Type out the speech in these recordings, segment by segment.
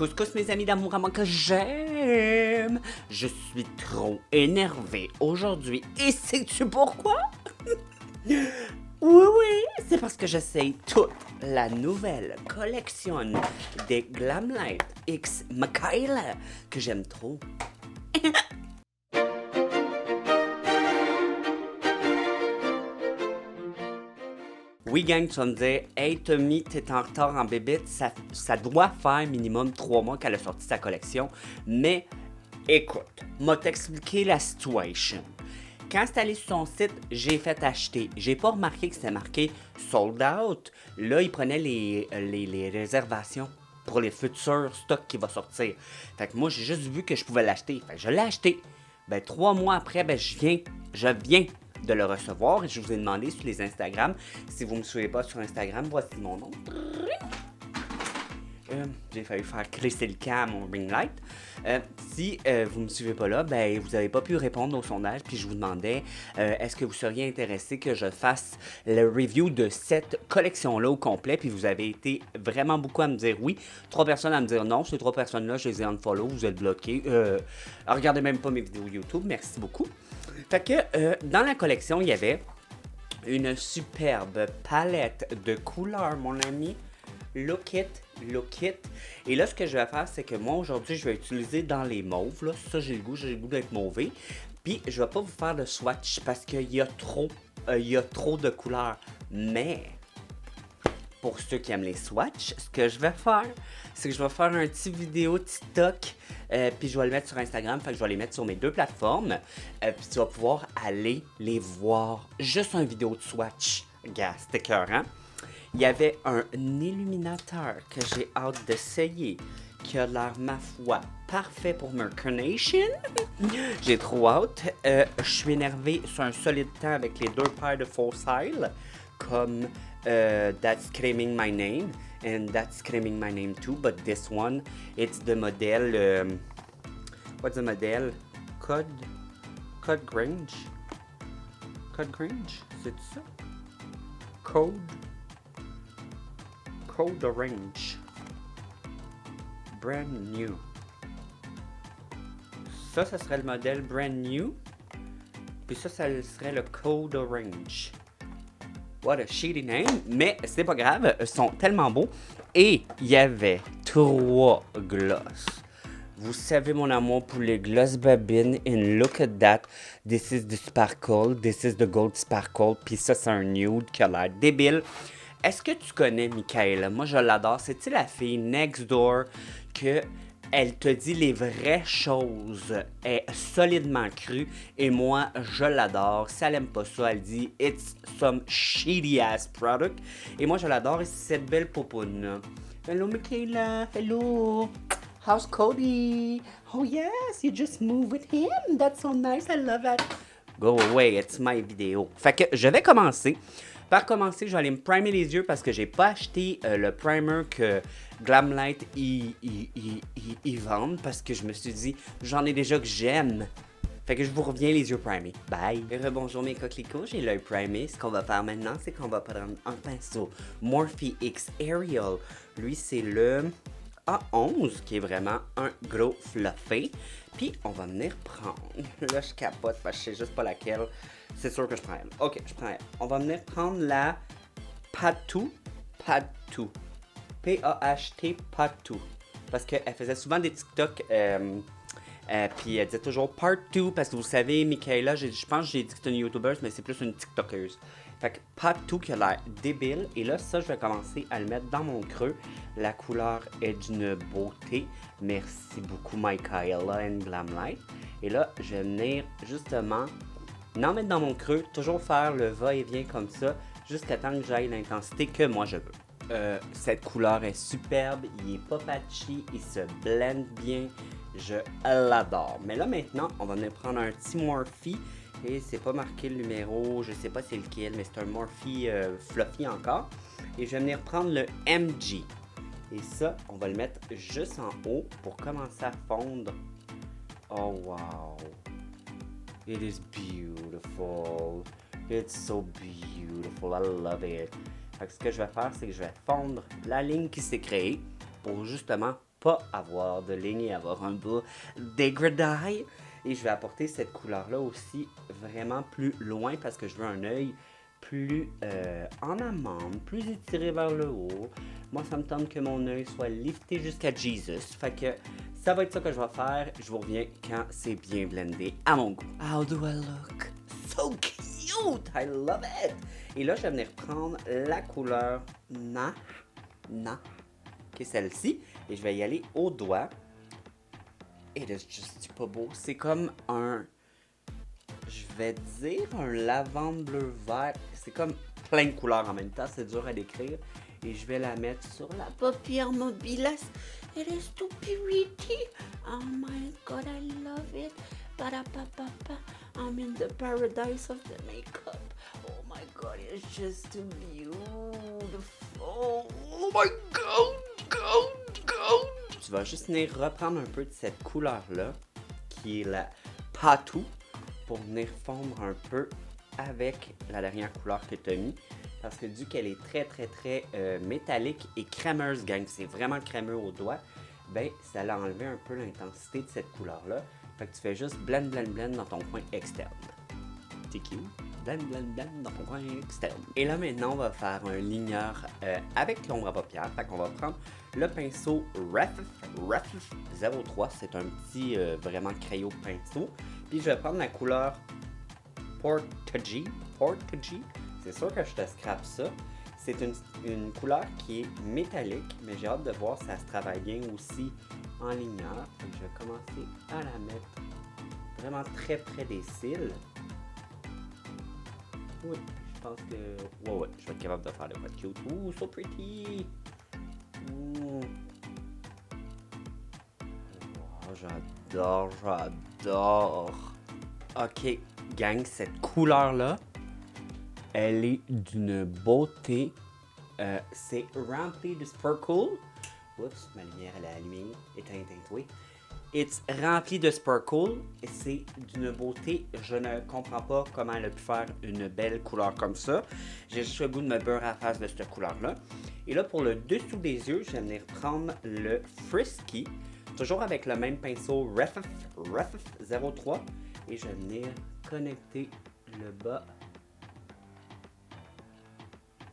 Couscous, mes amis d'amour à moi que j'aime. Je suis trop énervée aujourd'hui. Et sais-tu pourquoi? Oui, c'est parce que j'essaye toute la nouvelle collection des Glamlight X Michaela que j'aime trop. Oui, gang, tu vas me dire, hey Tommy, t'es en retard en bébite, ça doit faire minimum 3 mois qu'elle a sorti sa collection. Mais écoute, m'a t'expliquer la situation. Quand c'est allé sur son site, j'ai fait acheter. J'ai pas remarqué que c'était marqué sold out. Là, il prenait les réservations pour les futurs stocks qui vont sortir. Fait que moi, j'ai juste vu que je pouvais l'acheter. Fait que je l'ai acheté. Ben, 3 mois après, je viens de le recevoir et je vous ai demandé sur les Instagram. Si vous ne me suivez pas sur Instagram, voici mon nom. J'ai failli faire crisser le camp à mon ring light. Si vous ne me suivez pas là, ben vous n'avez pas pu répondre au sondage, puis je vous demandais est-ce que vous seriez intéressé que je fasse le review de cette collection-là au complet, puis vous avez été vraiment beaucoup à me dire oui. 3 personnes à me dire non. Ces 3 personnes-là, je les ai unfollow, vous êtes bloqués. Regardez même pas mes vidéos YouTube, merci beaucoup. Fait que dans la collection, il y avait une superbe palette de couleurs, mon ami. Look it. Et là, ce que je vais faire, c'est que moi, aujourd'hui, je vais utiliser dans les mauves. Là. Ça, j'ai le goût d'être mauvé. Puis, je vais pas vous faire de swatch parce qu'il y a trop de couleurs. Mais, pour ceux qui aiment les swatchs, ce que je vais faire, c'est que je vais faire un petit vidéo TikTok. Puis, je vais le mettre sur Instagram. Fait que je vais les mettre sur mes 2 plateformes. Puis, tu vas pouvoir aller les voir. Juste une vidéo de swatch. Gars, c'était écœurant. Il y avait un illuminateur que j'ai hâte d'essayer, qui a l'air, ma foi, parfait pour Mercarnation. J'ai trop hâte. Je suis énervé sur un solide temps avec les 2 paires de Faux Style, comme That's Screaming My Name and That's Screaming My Name too, but this one, it's the modèle... what's the modèle? Code Grange? Code Grange? C'est ça? Code Orange. Brand new. Ça serait le modèle brand new. Puis ça serait le Code Orange. What a shitty name. Mais c'est pas grave, ils sont tellement beaux. Et il y avait 3 gloss. Vous savez mon amour pour les gloss babine. And look at that. This is the sparkle. This is the gold sparkle. Puis ça, c'est un nude qui a l'air débile. Est-ce que tu connais Michaela? Moi, je l'adore. C'est-tu la fille next door que elle te dit les vraies choses, est solidement crue, et moi, je l'adore. Si elle aime pas ça, elle dit « It's some shitty ass product ». Et moi, je l'adore, et c'est cette belle popoune. Hello, Michaela. Hello. How's Cody? Oh yes, you just moved with him. That's so nice. I love it. Go away, it's my video. Fait que je vais commencer. Par commencer, je vais aller me primer les yeux parce que j'ai pas acheté le primer que Glamlight y vendent parce que je me suis dit, j'en ai déjà que j'aime. Fait que je vous reviens les yeux primés. Bye! Rebonjour mes coquelicots, j'ai l'œil primé. Ce qu'on va faire maintenant, c'est qu'on va prendre un pinceau Morphe X Aerial. Lui, c'est le A11 qui est vraiment un gros fluffé. Puis, on va venir prendre. Là, je capote parce que je sais juste pas laquelle. C'est sûr que je prends elle. Ok, je prends elle. On va venir prendre la Pahtu. P-A-H-T, Pahtu. Parce qu'elle faisait souvent des TikTok. Puis elle disait toujours Part 2. Parce que vous savez, Michaela, je pense que j'ai dit que c'est une YouTubeuse, mais c'est plus une TikTokeuse. Fait que Pahtu qui a l'air débile. Et là, ça, je vais commencer à le mettre dans mon creux. La couleur est d'une beauté. Merci beaucoup, Michaela and Glamlight. Et là, je vais venir justement n'en mettre dans mon creux, toujours faire le va-et-vient comme ça, jusqu'à temps que j'aille l'intensité que moi je veux. Cette couleur est superbe, il est pas patchy, il se blende bien, je l'adore. Mais là maintenant, on va venir prendre un petit Morphe, et c'est pas marqué le numéro, je sais pas c'est lequel, mais c'est un Morphe fluffy encore. Et je vais venir prendre le MG. Et ça, on va le mettre juste en haut pour commencer à fondre. Oh wow! It is beautiful. It's so beautiful. I love it. Fait que ce que je vais faire, c'est que je vais fondre la ligne qui s'est créée pour justement pas avoir de ligne et avoir un bas dégradé. Et je vais apporter cette couleur-là aussi vraiment plus loin parce que je veux un œil plus en amande, plus étiré vers le haut. Moi, ça me tente que mon œil soit lifté jusqu'à Jesus. Fait que ça va être ça que je vais faire. Je vous reviens quand c'est bien blendé à mon goût. How do I look? So cute! I love it! Et là, je vais venir prendre la couleur Na, qui est celle-ci. Et je vais y aller au doigt. It is just pas beau. C'est comme un... Je vais dire un lavande bleu vert. C'est comme plein de couleurs en même temps. C'est dur à décrire. Et je vais la mettre sur la paupière mobile. It is too pretty. Oh my god, I love it. Ba-da-pa-pa-pa. I'm in the paradise of the makeup. Oh my god, it's just too beautiful. Oh my god. Tu vas juste venir reprendre un peu de cette couleur-là, qui est la patou, pour venir fondre un peu avec la dernière couleur que tu as mis. Parce que vu qu'elle est très métallique et crémeuse, gang, c'est vraiment crémeux au doigt, ben ça l'a enlevé un peu l'intensité de cette couleur-là. Fait que tu fais juste blend dans ton coin externe. C'est cute. Blend dans ton coin externe. Et là maintenant, on va faire un ligneur avec l'ombre à paupières. Fait qu'on va prendre le pinceau Ref 03. C'est un petit vraiment crayon pinceau. Puis je vais prendre la couleur Portagee. C'est sûr que je te scrape ça. C'est une couleur qui est métallique, mais j'ai hâte de voir si ça se travaille bien aussi en ligneur. Donc je vais commencer à la mettre vraiment très près des cils. Oui, je pense que... Ouais, je vais être capable de faire le quoi cute. Ouh, so pretty! Ouh. Oh, j'adore! Ok, gang, cette couleur-là, elle est d'une beauté. C'est rempli de sparkle. Oups, ma lumière, elle est allumée. Éteinte, oui. It's rempli de sparkle. Et c'est d'une beauté. Je ne comprends pas comment elle a pu faire une belle couleur comme ça. J'ai juste le goût de me beurrer à la face de cette couleur-là. Et là, pour le dessous des yeux, je vais venir prendre le Frisky. Toujours avec le même pinceau Ref 03. Et je vais venir connecter le bas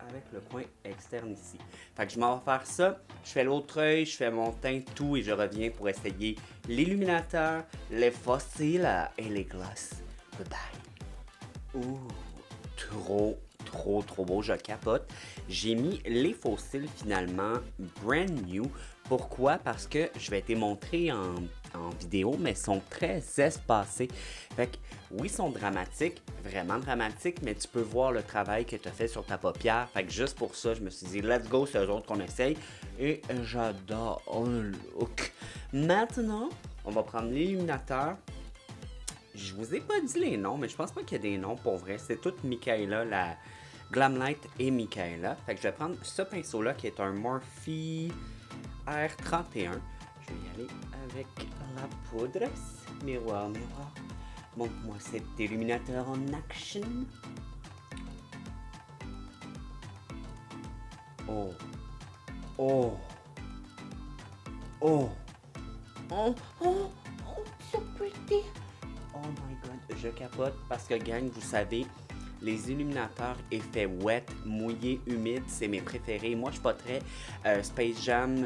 avec le coin externe ici. Fait que je m'en vais faire ça. Je fais l'autre œil, je fais mon teint, tout, et je reviens pour essayer l'illuminateur, les fossiles et les glosses. Bye bye. Ouh, trop beau, je capote. J'ai mis les fossiles finalement brand new. Pourquoi? Parce que je vais te montrer en vidéo, mais ils sont très espacés. Fait que oui, ils sont dramatiques, vraiment dramatiques, mais tu peux voir le travail que tu as fait sur ta paupière. Fait que juste pour ça, je me suis dit, let's go, c'est eux autres qu'on essaye. Et j'adore le look. Maintenant, on va prendre l'illuminateur. Je vous ai pas dit les noms, mais je pense pas qu'il y a des noms pour vrai. C'est toute Michaela, la Glamlight et Michaela. Fait que je vais prendre ce pinceau-là qui est un Morphe R31. Je vais y aller avec la poudre. Miroir. Montre-moi cet illuminateur en action. Oh, so pretty. Oh my god, je capote parce que gang, vous savez, les illuminateurs effets wet, mouillé, humide, c'est mes préférés. Moi, je suis pas très Space Jam,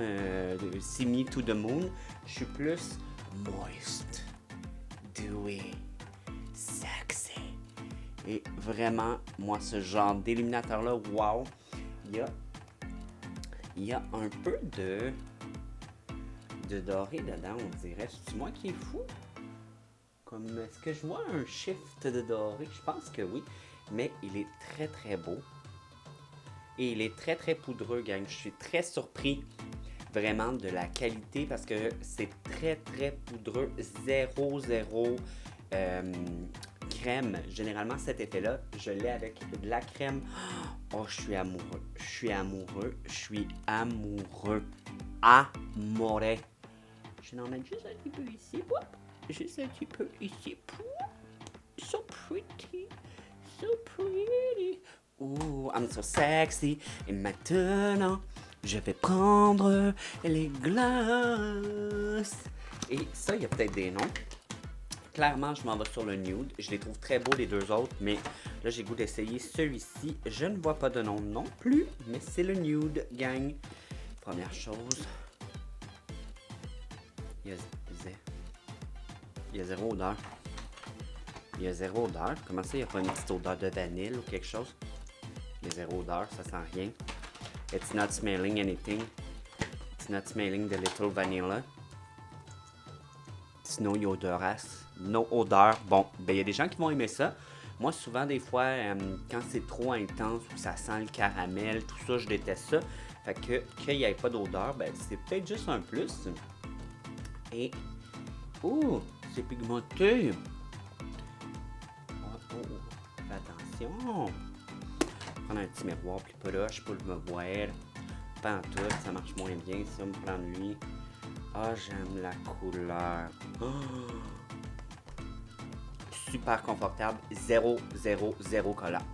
See Me to the Moon. Je suis plus moist, dewy, sexy. Et vraiment, moi, ce genre d'illuminateur-là, wow, il y a un peu de doré dedans, on dirait. C'est moi qui est fou? Comme, est-ce que je vois un shift de doré? Je pense que oui. Mais il est très beau. Et il est très poudreux, gang. Je suis très surpris vraiment de la qualité parce que c'est très poudreux. Zéro crème. Généralement, cet effet-là, je l'ai avec de la crème. Oh, je suis amoureux. Amoré. Je vais en mettre juste un petit peu ici. Juste un petit peu ici. So pretty. So pretty. Ooh, I'm so sexy. Et maintenant, Je vais prendre les glaces. Et ça, il y a peut-être des noms. Clairement, je m'en vais sur le nude. Je les trouve très beaux, les deux autres, mais là, j'ai le goût d'essayer celui-ci. Je ne vois pas de nom non plus, mais c'est le nude, gang. Première chose. Il y a zéro odeur. Il y a zéro odeur. Comment ça, il n'y a pas une petite odeur de vanille ou quelque chose? Il y a zéro odeur, ça sent rien. It's not smelling anything. It's not smelling the little vanilla. It's no odoras. No odeur. Bon, ben il y a des gens qui vont aimer ça. Moi, souvent, des fois, quand c'est trop intense ou ça sent le caramel, tout ça, je déteste ça. Fait que qu'il n'y ait pas d'odeur, ben c'est peut-être juste un plus. Et... oh, c'est pigmenté. Oh, fais attention. Prendre un petit miroir plus proche pour me voir. Pas en tout, ça marche moins bien. Ça me prend lui. Ah, j'aime la couleur. Oh. Super confortable. 0, 0, 0 collant.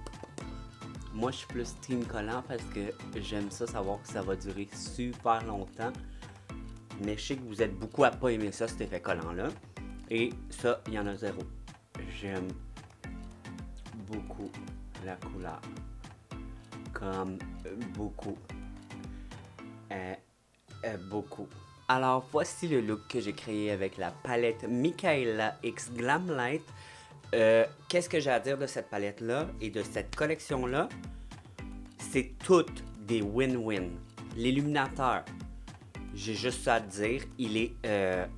Moi, je suis plus team collant parce que j'aime ça, savoir que ça va durer super longtemps. Mais je sais que vous êtes beaucoup à pas aimer ça, cet effet collant-là. Et ça, il y en a zéro. J'aime beaucoup la couleur. Comme beaucoup. Beaucoup. Alors, voici le look que j'ai créé avec la palette Michaela X Glam Light. Qu'est-ce que j'ai à dire de cette palette-là et de cette collection-là? C'est toutes des win-win. L'illuminateur, j'ai juste ça à dire, il est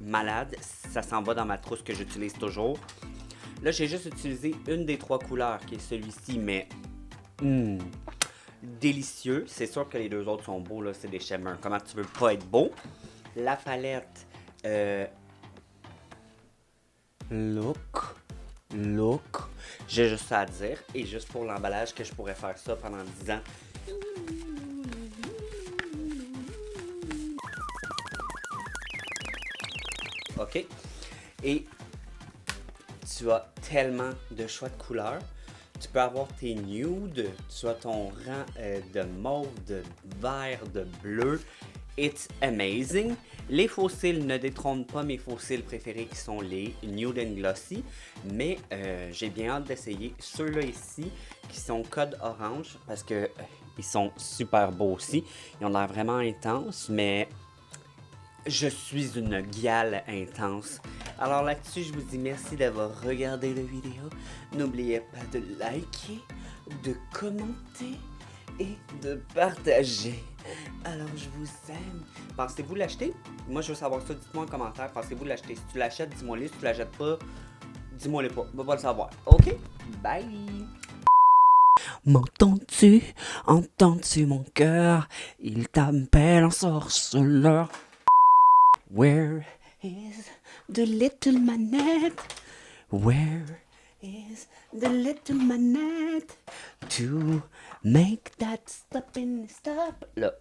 malade. Ça s'en va dans ma trousse que j'utilise toujours. Là, j'ai juste utilisé une des trois couleurs, qui est celui-ci, mais délicieux. C'est sûr que les deux autres sont beaux, là, c'est des shimmers. Comment tu veux pas être beau? La palette, look. J'ai juste ça à dire. Et juste pour l'emballage, que je pourrais faire ça pendant 10 ans. OK? Et tu as tellement de choix de couleurs. Tu peux avoir tes nudes, tu as ton rang de mauve, de vert, de bleu. It's amazing. Les fossiles ne détrônent pas mes fossiles préférés qui sont les Nude and Glossy, mais j'ai bien hâte d'essayer ceux-là ici qui sont code orange parce que ils sont super beaux aussi. Ils ont l'air vraiment intenses, mais je suis une gale intense. Alors là-dessus, je vous dis merci d'avoir regardé la vidéo. N'oubliez pas de liker, de commenter et de partager. Alors, je vous aime. Pensez-vous l'acheter? Moi, je veux savoir ça. Dites-moi en commentaire. Pensez-vous l'acheter? Si tu l'achètes, dis-moi-le. Si tu l'achètes pas, dis-moi-le pas. On va pas le savoir. OK? Bye! M'entends-tu? Entends-tu mon cœur? Il t'appelle en sorceleur. Where is the little manette? Where is the little manette to make that stop? Là.